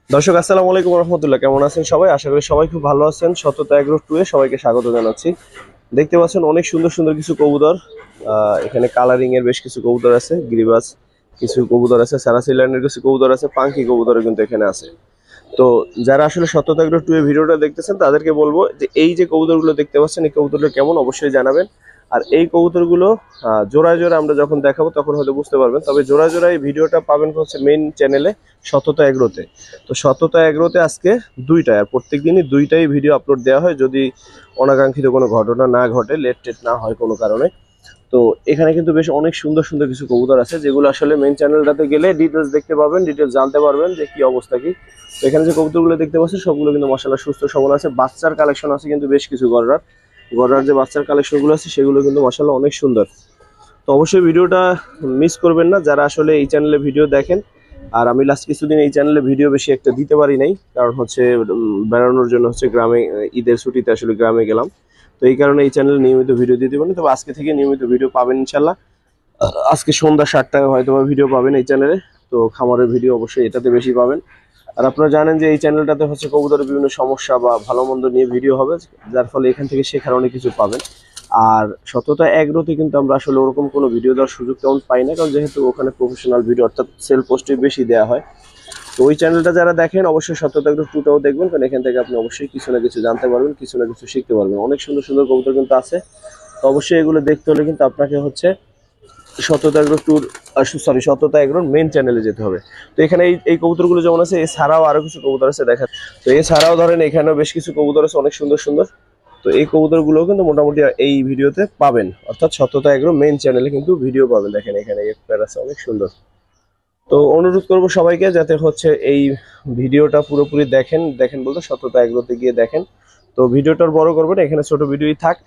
দর্শক আসসালামু আলাইকুম রহমতুল্লাহ, কেমন আছেন সবাই? আশা করি সবাই খুব ভালো আছেন। সততা এগ্রো 2 এ সবাইকে স্বাগত জানাচ্ছি। দেখতে পাচ্ছেন অনেক সুন্দর সুন্দর কিছু কবুতর। এখানে কালারিং এর বেশ কিছু কবুতর আছে, গিরিবাস কিছু কবুতর আছে, সারাসিল্যান্ডের কিছু কবুতর আছে, পাঙ্কি কবুতর কিন্তু এখানে আছে। তো যারা আসলে সততা এগ্রো 2 এর ভিডিওটা দেখতেছেন তাদেরকে বলবো যে এই যে কবুতরগুলো দেখতে পাচ্ছেন এই কবুতরগুলো কেমন অবশ্যই জানাবেন। আর এই কবুতরগুলো জোড়ায় জোড়ায় আমরা যখন দেখাবো তখন হয়তো বুঝতে পারবেন। তবে জোড়ায় জোড়ায় এই ভিডিওটা পাবেন হচ্ছে মেইন চ্যানেলে সততা এগ্রোতে। তো সততা এগ্রোতে আজকে দুইটায়, আর প্রত্যেক দিনই দুইটাই ভিডিও আপলোড দেওয়া হয় যদি অনাকাঙ্ক্ষিত কোনো ঘটনা না ঘটে, লেট টেট না হয় কোনো কারণে। তো এখানে কিন্তু বেশ অনেক সুন্দর সুন্দর কিছু কবুতর আছে যেগুলো আসলে মেইন চ্যানেলটাতে গেলে ডিটেলস দেখতে পাবেন, ডিটেলস জানতে পারবেন যে কি অবস্থা কি। তো এখানে যে কবুতরগুলো দেখতে পাচ্ছেন সবগুলো কিন্তু মাশাআল্লাহ সুস্থ সবল আছে। বাচ্চার কালেকশন আছে কিন্তু বেশ কিছু গড়রার গড়রার যে বাচ্চার কালেকশনগুলো আছে সেগুলো কিন্তু মাশাআল্লাহ অনেক সুন্দর। তো অবশ্যই ভিডিওটা মিস করবেন না যারা আসলে এই চ্যানেলে ভিডিও দেখেন। আর আমি লাস্ট কিছুদিন এই চ্যানেলে ভিডিও বেশি একটা দিতে পারি নাই, কারণ হচ্ছে বেড়ানোর জন্য হচ্ছে গ্রামে, ঈদের ছুটিতে আসলে গ্রামে গেলাম। তো এই কারণে এই চ্যানেলে নিয়মিত ভিডিও দিতে পারি। তবে আজকে থেকে নিয়মিত ভিডিও পাবেন ইনশাল্লাহ। আজকে সন্ধ্যা 7টায় হয়তো ভিডিও পাবেন এই চ্যানেলে। তো খামারের ভিডিও অবশ্যই এটাতে বেশি পাবেন। আর আপনারা জানেন যে এই চ্যানেলটাতে হচ্ছে কবুতরের বিভিন্ন সমস্যা বা ভালো মন্দ নিয়ে ভিডিও হবে, যার ফলে এখান থেকে শেখার অনেক কিছু পাবেন। আর সততা এগ্রোতে কিন্তু আমরা আসলে ওরকম কোনো ভিডিও দেওয়ার সুযোগ তেমন পাই না, কারণ যেহেতু ওখানে প্রফেশনাল ভিডিও অর্থাৎ সেলফ পোস্টে বেশি দেওয়া হয়। তো ওই চ্যানেলটা যারা দেখেন অবশ্যই সততা এগ্রো 2টাও দেখবেন, কারণ এখান থেকে আপনি অবশ্যই কিছু না কিছু জানতে পারবেন, কিছু না কিছু শিখতে পারবেন। অনেক সুন্দর সুন্দর কবুতর কিন্তু আছে। তো অবশ্যই এগুলো দেখতে হলে কিন্তু আপনাকে হচ্ছে সততা এগ্রো ট্যুর, সততা এগ্রোর মেইন চ্যানেলে যেতে হবে। তো এখানে এই কবুতরগুলো যেমন আছে, এছাড়াও আরো কিছু কবুতর আছে দেখা। তো এছাড়াও ধরেন এখানেও বেশ কিছু কবুতর আছে অনেক সুন্দর সুন্দর। তো এই কবুতরগুলোও কিন্তু মোটামুটি এই ভিডিওতে পাবেন, অর্থাৎ সততা এগ্রো মেইন চ্যানেলে কিন্তু ভিডিও পাবেন। দেখেন এখানে এক পেয়ার আছে অনেক সুন্দর। তো অনুরোধ করব সবাইকে যাতে হচ্ছে এই ভিডিওটা পুরোপুরি দেখেন, দেখেন বলতে সততা এগ্রোতে গিয়ে দেখেন। তো ভিডিওটার বড় করবেন, এখানে ছোট ভিডিওই থাক।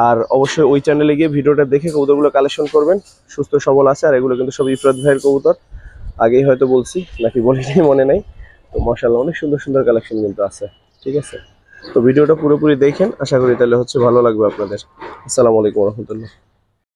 আর অবশ্যই ওই চ্যানেলে গিয়ে ভিডিওটা দেখে কবুতরগুলো কালেকশন করবেন। সুস্থ সবল আছে, আর এগুলো কিন্তু সব ইফরাত ভাইয়ের কবুতর। আগেই হয়তো বলছি নাকি বলিনি মনে নাই। তো মাশাআল্লাহ অনেক সুন্দর সুন্দর কালেকশন কিন্তু আছে। ঠিক আছে, তো ভিডিওটা পুরোপুরি দেখেন, আশা করি তাহলে হচ্ছে ভালো লাগবে আপনাদের। আসসালামু আলাইকুম রহমতুল্লাহ।